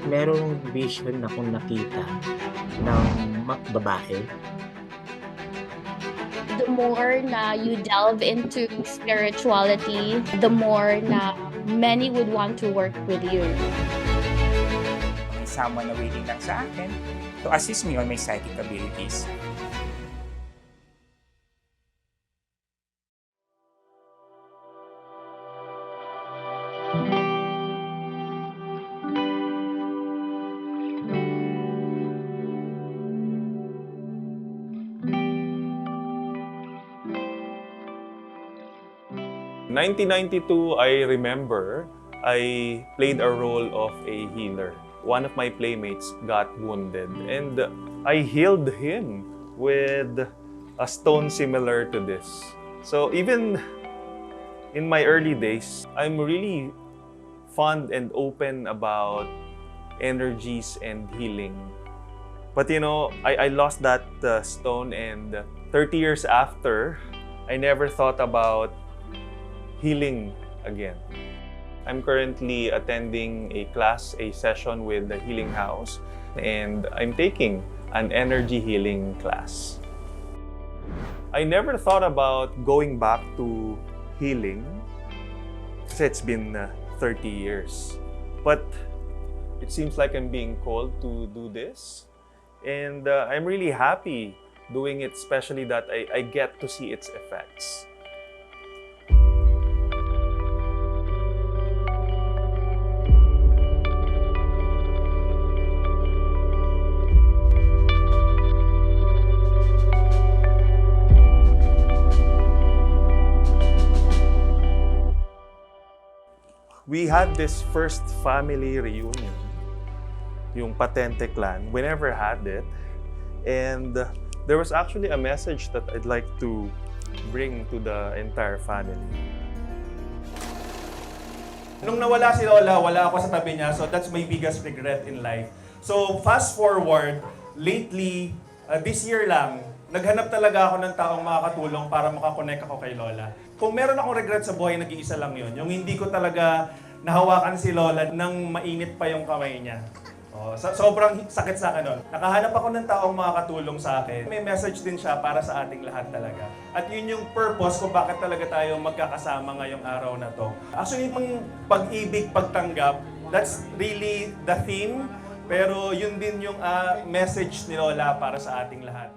merong vision akong nakita ng babae. The more na you delve into spirituality, the more na many would want to work with you. May someone na waiting lang sa akin to assist me on my psychic abilities. In 1992, I remember I played a role of a healer. One of my playmates got wounded and I healed him with a stone similar to this. So even in my early days, I'm really fond and open about energies and healing. But you know, I lost that stone, and 30 years after, I never thought about healing again. I'm currently attending a class, a session with the Healing House, and I'm taking an energy healing class. I never thought about going back to healing kasi it's been 30 years. But it seems like I'm being called to do this, and I'm really happy doing it, especially that I get to see its effects. We had this first family reunion, yung Patente clan. We never had it. And there was actually a message that I'd like to bring to the entire family. Nung nawala si Lola, wala ako sa tabi niya. So that's my biggest regret in life. So fast forward, lately, this year lang, naghanap talaga ako ng taong makakatulong para makakonect ako kay Lola. Kung meron akong regret sa buhay, nag-iisa lang yun. Yung hindi ko talaga nahawakan si Lola nang mainit pa yung kamay niya. Sobrang sakit sa akin nun. Nakahanap ako ng taong makakatulong sa akin. May message din siya para sa ating lahat talaga. At yun yung purpose kung bakit talaga tayo magkakasama ngayong araw na to. Actually, yung pag-ibig, pagtanggap, that's really the theme. Pero yun din yung message ni Lola para sa ating lahat.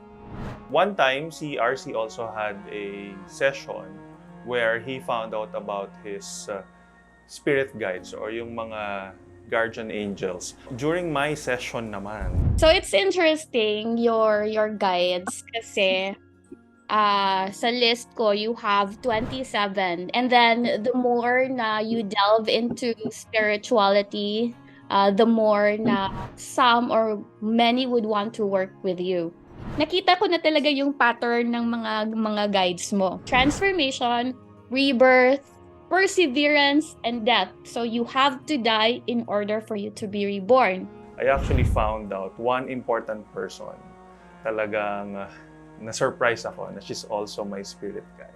One time, si RC also had a session where he found out about his spirit guides or yung mga guardian angels. During my session naman. So it's interesting your guides kasi sa list ko you have 27, and then the more na you delve into spirituality, the more na some or many would want to work with you. Nakita ko na talaga yung pattern ng mga guides mo. Transformation, rebirth, perseverance, and death. So you have to die in order for you to be reborn. I actually found out one important person. Talagang na-surprise ako na she's also my spirit guide.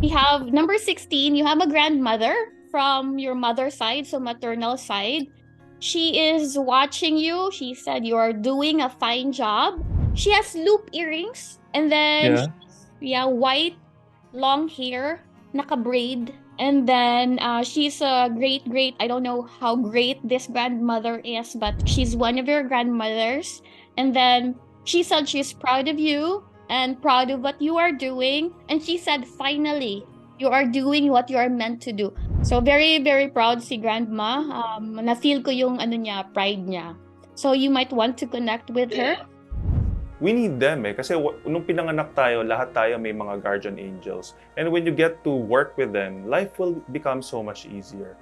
We have number 16, you have a grandmother from your mother's side, so maternal side. She is watching you. She said you are doing a fine job. She has loop earrings, and then white long hair, naka-braid. And then she's a great, I don't know how great this grandmother is, but she's one of your grandmothers. And then she said she's proud of you and proud of what you are doing. And she said, finally, you are doing what you are meant to do. So very, very proud si grandma. Na-feel ko yung pride niya. So you might want to connect with her. We need them kasi nung pinanganak tayo, lahat tayo may mga guardian angels. And when you get to work with them, life will become so much easier.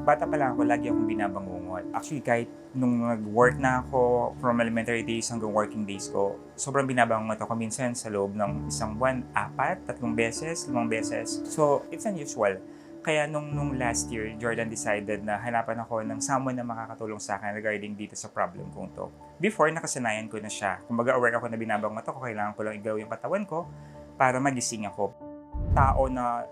Bata pa lang ako, lagi akong binabangungot. Actually, kahit nung nag-work na ako from elementary days hanggang working days ko, sobrang binabangungot ako minsan sa loob ng isang buwan, 4, 3 beses, 5 beses. So, it's unusual. Kaya nung last year, Jordan decided na hanapan ako ng someone na makakatulong sa akin regarding dito sa problem kong to. Before, nakasanayan ko na siya. Kumbaga, aware ako na binabangot ako, kailangan ko lang igaw yung katawan ko para magising ako. Tao na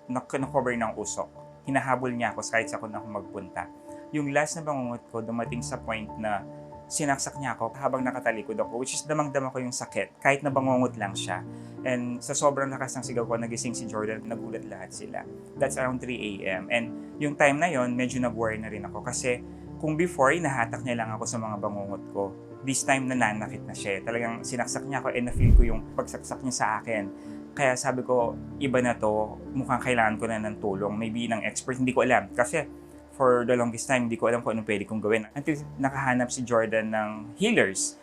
na-cover ng usok. hinahabol niya ako kahit sa ako magpunta. Yung last na bangungot ko, dumating sa point na sinaksak niya ako habang nakatalikod ako, which is damang-dama ko yung sakit, kahit na bangungot lang siya. And sa sobrang lakas ng sigaw ko, nagising si Jordan, nagulat lahat sila. That's around 3 a.m. And yung time na yon, medyo nag-worry na rin ako kasi kung before, nahatak niya lang ako sa mga bangungot ko. This time, nananakit na siya. Talagang sinaksak niya ako and na-feel ko yung pagsaksak niya sa akin. Kaya sabi ko, iba na to, mukhang kailangan ko na ng tulong. Maybe ng expert, hindi ko alam. Kasi for the longest time, hindi ko alam kung anong pwede kong gawin. Until nakahanap si Jordan ng healers.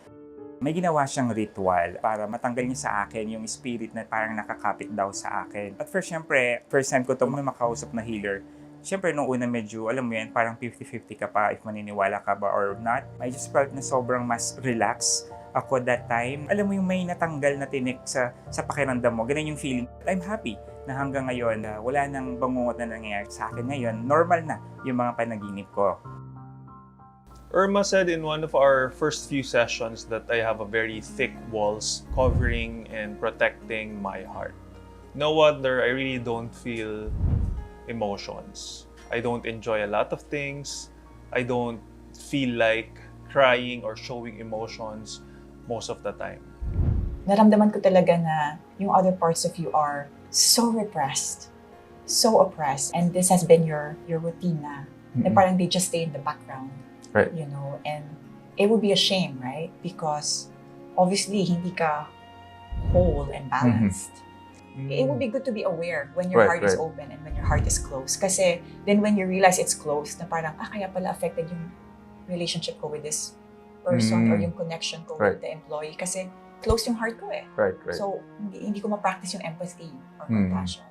May ginawa siyang ritual para matanggal niya sa akin yung spirit na parang nakakapit daw sa akin. At first, syempre, first time ko ito makausap na healer. Siyempre, nung una medyo, alam mo yan, parang 50-50 ka pa if maniniwala ka ba or not. I just felt na sobrang mas relax ako that time. Alam mo yung may natanggal na tinik sa pakiramdam mo. Ganun yung feeling. I'm happy na hanggang ngayon, wala nang bangungot na nangyayari sa akin ngayon. Normal na yung mga panaginip ko. Irma said in one of our first few sessions that I have a very thick walls covering and protecting my heart. No wonder I really don't feel emotions. I don't enjoy a lot of things. I don't feel like crying or showing emotions most of the time. Naramdaman ko talaga na yung other parts of you are so repressed, so oppressed, and this has been your routine na. Na parang they just stay in the background. Right. You know, and it would be a shame, right? Because obviously hindi ka whole and balanced. It would be good to be aware when your heart is open and when your heart is closed. Kasi then when you realize it's closed, na parang, kaya pala affected yung relationship ko with this person or yung connection ko with the employee. Kasi close yung heart ko eh. Right. So, hindi ko ma-practice yung empathy or compassion.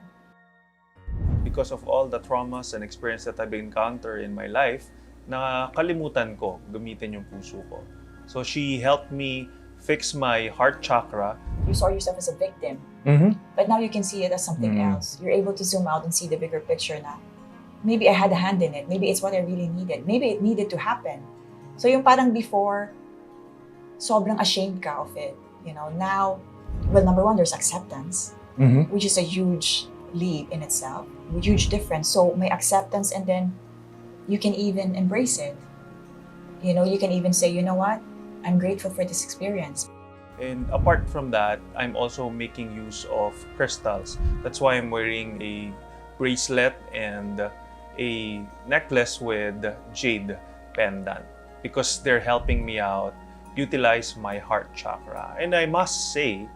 Because of all the traumas and experience that I've encountered in my life, nakalimutan ko gamitin yung puso ko. So she helped me fix my heart chakra. You saw yourself as a victim, but now you can see it as something else. You're able to zoom out and see the bigger picture na maybe I had a hand in it. Maybe it's what I really needed. Maybe it needed to happen. So yung parang before, sobrang ashamed ka of it. You know, now, well, number one, there's acceptance, which is a huge leap in itself, a huge difference. So may acceptance and then you can even embrace it. You know, you can even say, you know what? I'm grateful for this experience. And apart from that, I'm also making use of crystals. That's why I'm wearing a bracelet and a necklace with jade pendant, because they're helping me out utilize my heart chakra. And I must say,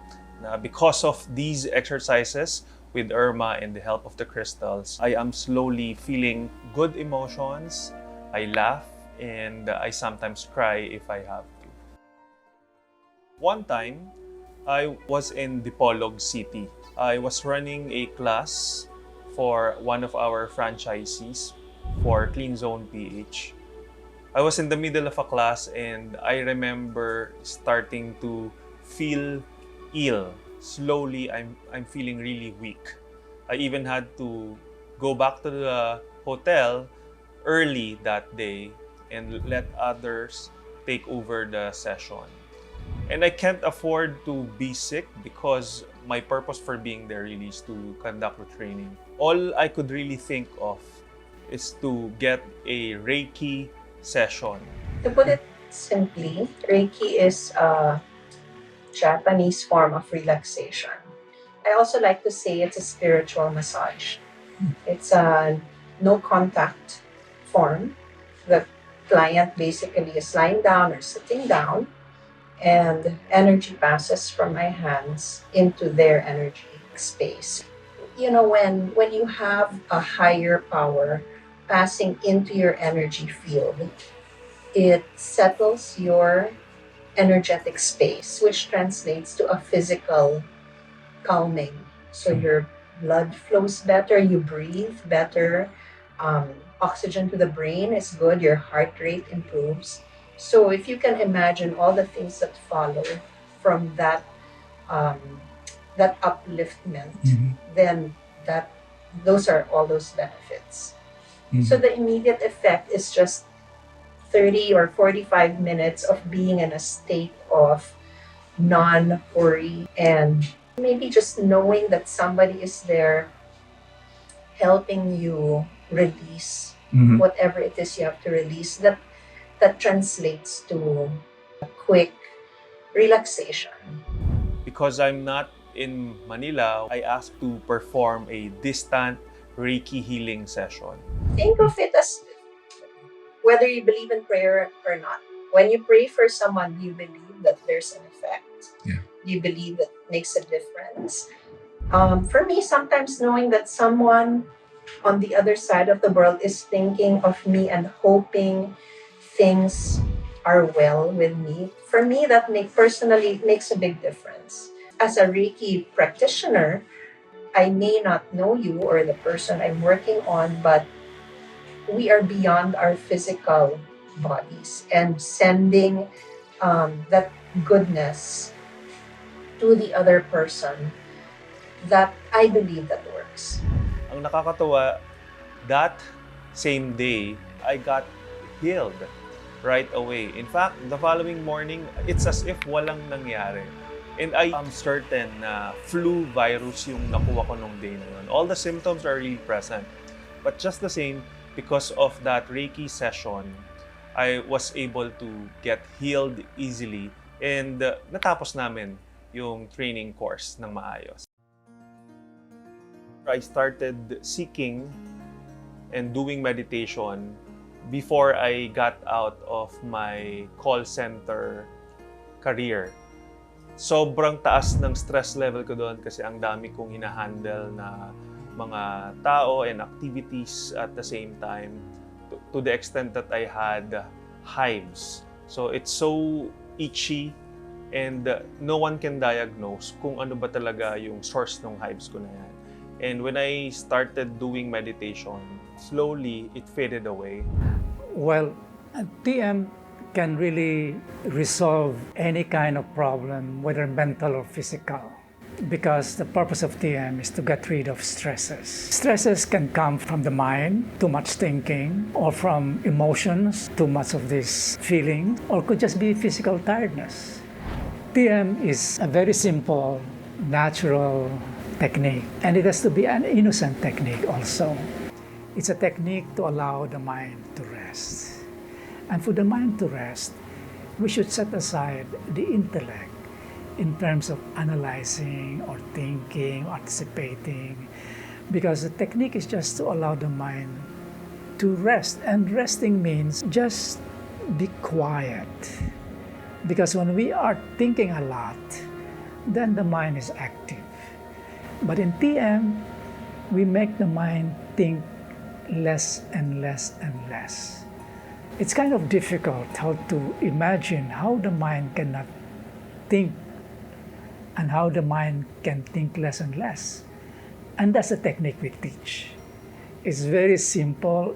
na because of these exercises with Irma and the help of the crystals, I am slowly feeling good emotions. I laugh and I sometimes cry if I have to. One time, I was in Dipolog City. I was running a class for one of our franchisees for Clean Zone PH. I was in the middle of a class and I remember starting to feel ill. Slowly, I'm feeling really weak. I even had to go back to the hotel early that day and let others take over the session. And I can't afford to be sick because my purpose for being there really is to conduct the training. All I could really think of is to get a REIKI session. To put it simply, Reiki is a Japanese form of relaxation. I also like to say it's a spiritual massage. It's a no contact form. The client basically is lying down or sitting down, and energy passes from my hands into their energy space. You know, when you have a higher power passing into your energy field, it settles your energetic space, which translates to a physical calming. So your blood flows better, you breathe better, oxygen to the brain is good, your heart rate improves. So if you can imagine all the things that follow from that that upliftment, then those are all those benefits. So the immediate effect is just 30 or 45 minutes of being in a state of non-worry, and maybe just knowing that somebody is there helping you release Mhm. whatever it is you have to release. That translates to a quick relaxation. Because I'm not in Manila, I asked to perform a distant Reiki healing session. Think of it as whether you believe in prayer or not. When you pray for someone, you believe that there's an effect. Yeah. You believe that makes a difference. For me, sometimes knowing that someone on the other side of the world is thinking of me and hoping things are well with me, for me, that personally makes a big difference. As a Reiki practitioner, I may not know you or the person I'm working on, but we are beyond our physical bodies, and sending that goodness to the other person, that I believe that works. Ang nakakatawa, that same day, I got healed right away. In fact, the following morning, it's as if walang nangyari. And I am certain na flu virus yung nakuha ko nung day na yun. All the symptoms are really present. But just the same, because of that Reiki session, I was able to get healed easily. And natapos namin yung training course ng maayos. I started seeking and doing meditation before I got out of my call center career. Sobrang taas ng stress level ko doon kasi ang dami kong hinahandle na mga tao and activities at the same time, to the extent that I had hives. So it's so itchy and no one can diagnose kung ano ba talaga yung source ng hives ko na yan. And when I started doing meditation, slowly it faded away. Well, TM can really resolve any kind of problem, whether mental or physical, because the purpose of TM is to get rid of stresses. Stresses can come from the mind, too much thinking, or from emotions, too much of this feeling, or could just be physical tiredness. TM is a very simple, natural technique, and it has to be an innocent technique also. It's a technique to allow the mind to rest. And for the mind to rest, we should set aside the intellect in terms of analyzing or thinking, or anticipating, because the technique is just to allow the mind to rest. And resting means just be quiet. Because when we are thinking a lot, then the mind is active. But in TM, we make the mind think less and less and less. It's kind of difficult how to imagine how the mind cannot think and how the mind can think less and less. And that's the technique we teach. It's very simple,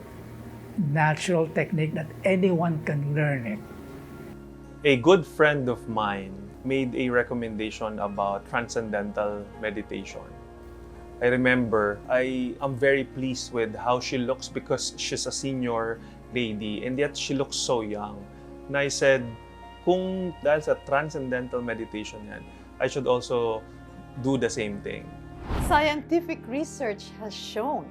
natural technique that anyone can learn it. A good friend of mine made a recommendation about transcendental meditation. I remember I am very pleased with how she looks because she's a senior lady and yet she looks so young. And I said, kung dahil sa transcendental meditation yan, I should also do the same thing. Scientific research has shown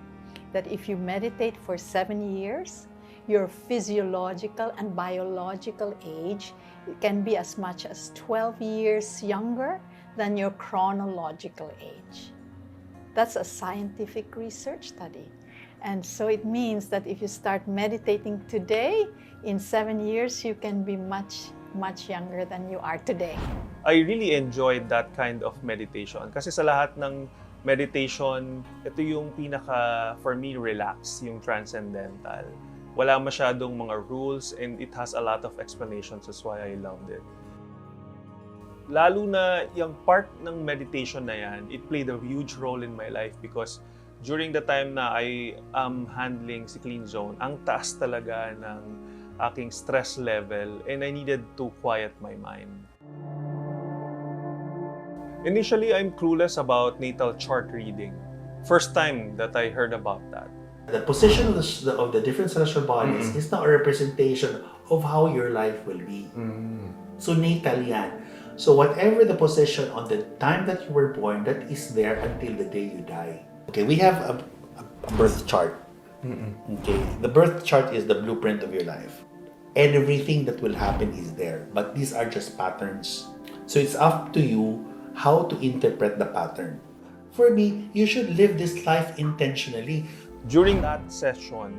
that if you meditate for 7 years, your physiological and biological age can be as much as 12 years younger than your chronological age. That's a scientific research study. And so it means that if you start meditating today, in 7 years, you can be much younger than you are today. I really enjoyed that kind of meditation kasi sa lahat ng meditation, ito yung pinaka, for me, relaxed, yung transcendental. Wala masyadong mga rules and it has a lot of explanations. That's why I loved it. Lalo na yung part ng meditation na yan, it played a huge role in my life because during the time na I am handling si Clean Zone, ang taas talaga ng aking stress level and I needed to quiet my mind. Initially, I'm clueless about natal chart reading. First time that I heard about that. The position of the different celestial bodies is not a representation of how your life will be. So natal yan. So whatever the position on the time that you were born, that is there until the day you die. Okay, we have a birth chart. Okay, the birth chart is the blueprint of your life. Everything that will happen is there, but these are just patterns. So it's up to you how to interpret the pattern. For me, you should live this life intentionally. During that session,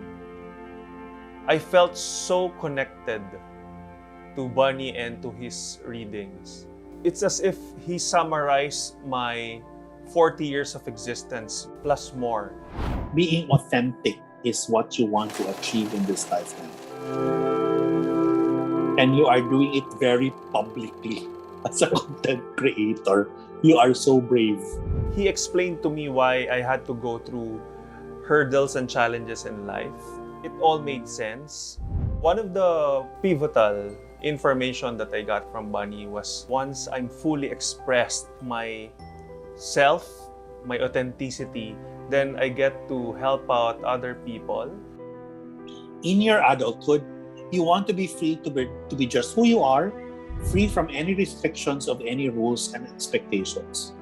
I felt so connected to Bunny and to his readings. It's as if he summarized my 40 years of existence plus more. Being authentic is what you want to achieve in this lifetime. And you are doing it very publicly. As a content creator, you are so brave. He explained to me why I had to go through hurdles and challenges in life. It all made sense. One of the pivotal information that I got from Bunny was once I'm fully expressed my self, my authenticity, then I get to help out other people. In your adulthood, you want to be free to be just who you are, free from any restrictions of any rules and expectations.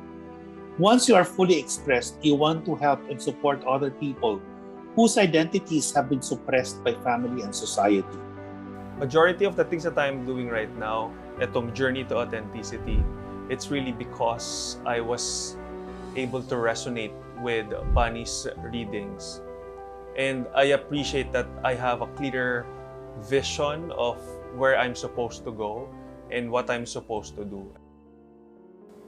Once you are fully expressed, you want to help and support other people whose identities have been suppressed by family and society. Majority of the things that I'm doing right now, itong journey to authenticity, it's really because I was able to resonate with Bunny's readings. And I appreciate that I have a clearer vision of where I'm supposed to go and what I'm supposed to do.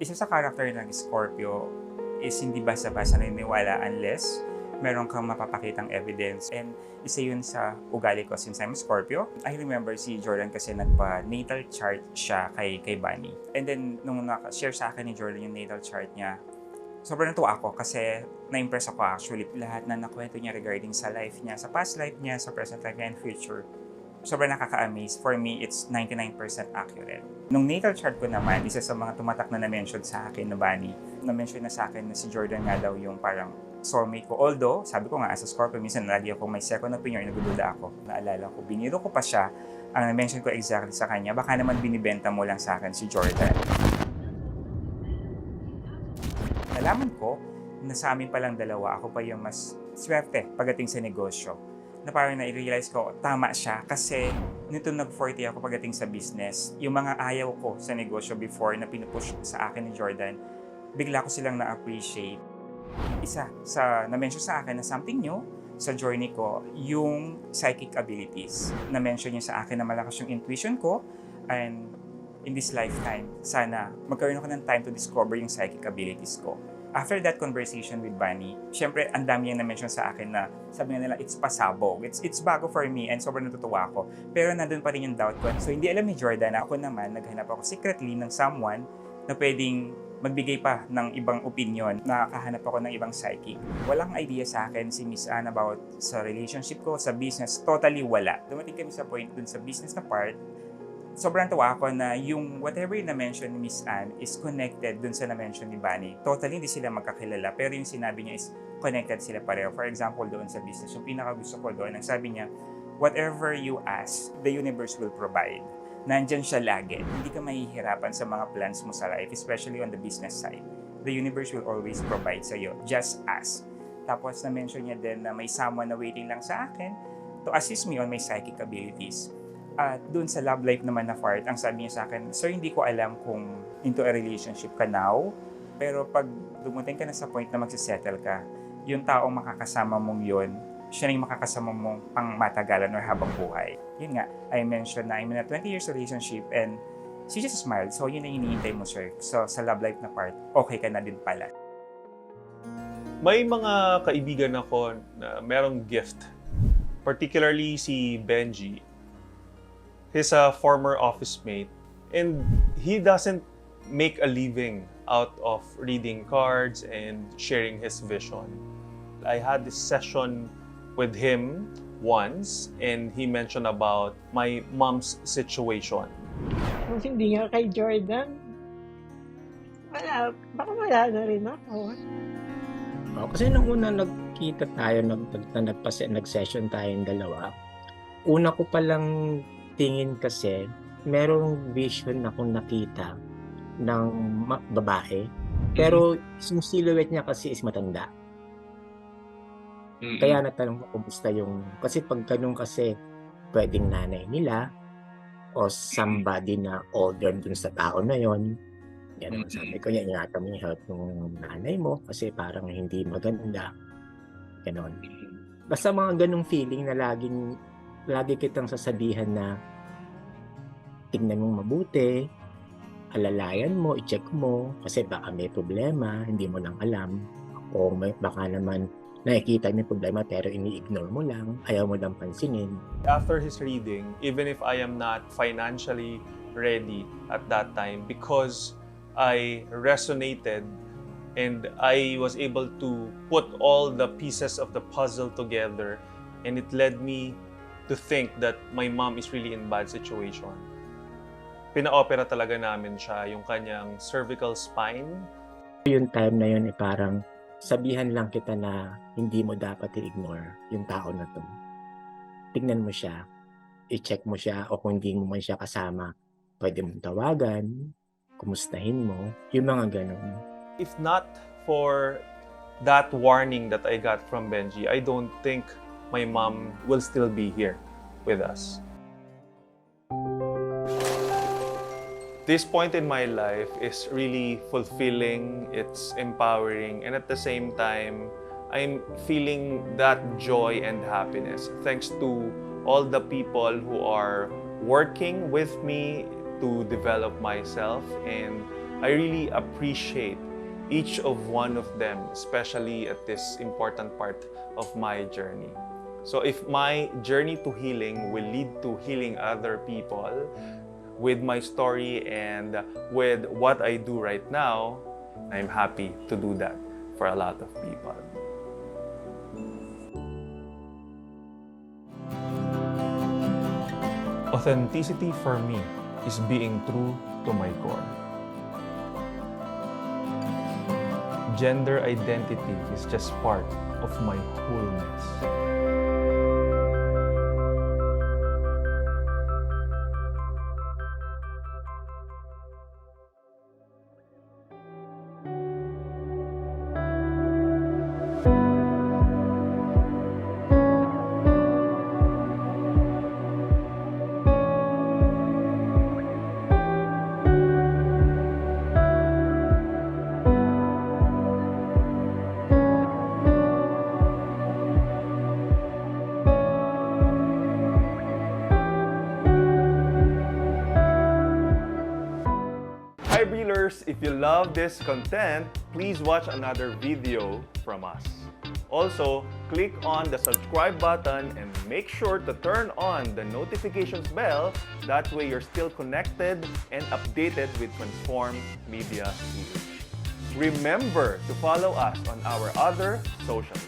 Isa sa character ng Scorpio is hindi basta-basta naniniwala unless meron kang mapapakitang evidence. And isa yun sa ugali ko since I'm Scorpio. I remember si Jordan kasi nagpa-natal chart siya kay Bunny. And then, nung share sa akin ni Jordan yung natal chart niya, sobrang natuwa ako kasi na-impress ako actually. Lahat na nakwento niya regarding sa life niya, sa past life niya, sa present life niya, and future. Sobrang nakaka-amaze. For me, it's 99% accurate. Nung natal chart ko naman, isa sa mga tumatak na na-mention sa akin na Bunny, na-mention na sa akin na si Jordan nga daw yung parang soulmate ko. Although, sabi ko nga, as a Scorpio, minsan lagi ako may second opinion, nagdududa ako. Naalala ko, biniro ko pa siya. Ang na-mention ko exactly sa kanya, baka naman binibenta mo lang sa akin si Jordan. Nalaman ko na sa amin palang dalawa, ako pa yung mas swerte pagdating sa negosyo. Na parang na-realize ko, tama siya kasi nito nag-40 ako pagdating sa business. Yung mga ayaw ko sa negosyo before na pinupush sa akin ni Jordan, bigla ko silang na-appreciate. Isa sa na-mention sa akin na something new sa journey ko, yung psychic abilities. Na-mention niya sa akin na malakas yung intuition ko and in this lifetime, sana magkaroon ako ng time to discover yung psychic abilities ko. After that conversation with Bunny, syempre, ang dami yung na-mention sa akin na sabi nga nila, it's pasabog. It's bago for me and sobrang natutuwa ako. Pero nandun pa rin yung doubt ko. So, hindi alam ni Jordan na ako naman, naghanap ako secretly ng someone na pwedeng magbigay pa ng ibang opinion. Nakakahanap ako ng ibang psychic. Walang idea sa akin si Miss Anne about sa relationship ko, sa business. Totally wala. Dumating kami sa point dun sa business na part, sobrang tuwa ako na yung whatever yung na-mention ni Miss Anne is connected dun sa na-mention ni Bunny. Totally hindi sila magkakilala, pero yung sinabi niya is connected sila pareho. For example, doon sa business, yung pinaka-gusto ko doon, ang sabi niya, whatever you ask, the universe will provide. Nandyan siya lagi. Hindi ka mahihirapan sa mga plans mo sa life, especially on the business side. The universe will always provide sa'yo. Just ask. Tapos na-mention niya din na may someone na waiting lang sa akin to assist me on my psychic abilities. At doon sa love life naman na part, ang sabi niya sa akin, sir, hindi ko alam kung into a relationship ka now, pero pag dumating ka na sa point na magsisettle ka, yung taong makakasama mong yun, siya na yung makakasama mong pang matagalan or habang buhay. Yun nga, I mentioned na I'm in a 20 years relationship and she just smiled. So yun na hinihintay mo, sir. So sa love life na part, okay ka na din pala. May mga kaibigan ako na merong gift. Particularly si Benji. He's a former office mate and he doesn't make a living out of reading cards and sharing his vision. I had this session with him once and he mentioned about my mom's situation. Kung hindi nga kay Jordan, baka wala na rin ako. Kasi nung una nagkita tayo, nag-session tayong dalawa, una ko palang tingin kasi, merong vision akong nakita ng babae. Pero yung silhouette niya kasi is matanda. Kaya natanong ko kumusta yung, kasi pag ganun kasi, pwedeng nanay nila o somebody na older dun sa tao na yon. Gano'n, sabi ko, ingatan mo yung health ng nanay mo kasi parang hindi maganda. Gano'n. Basta mga ganong feeling na lagi kitang sasabihan na tingnan mong mabuti, alalayan mo, i-check mo, kasi baka may problema, hindi mo lang alam. O baka naman nakikita mo yung problema pero ini-ignore mo lang, ayaw mo lang pansinin. After his reading, even if I am not financially ready at that time, because I resonated and I was able to put all the pieces of the puzzle together, and it led me to think that my mom is really in bad situation. Pina-opera talaga namin siya, yung kanyang cervical spine. Yung time na yun, parang sabihan lang kita na hindi mo dapat i-ignore yung tao na to. Tignan mo siya, i-check mo siya, o kung hindi mo man siya kasama, pwede mong tawagan, kumustahin mo, yung mga ganun. If not for that warning that I got from Benji, I don't think my mom will still be here with us. This point in my life is really fulfilling, it's empowering, and at the same time, I'm feeling that joy and happiness thanks to all the people who are working with me to develop myself, and I really appreciate each of one of them, especially at this important part of my journey. So if my journey to healing will lead to healing other people, with my story and with what I do right now, I'm happy to do that for a lot of people. Authenticity for me is being true to my core. Gender identity is just part of my wholeness. Hi Breelers! If you love this content, please watch another video from us. Also, click on the subscribe button and make sure to turn on the notifications bell. That way you're still connected and updated with Transform Media Tools. Remember to follow us on our other socials.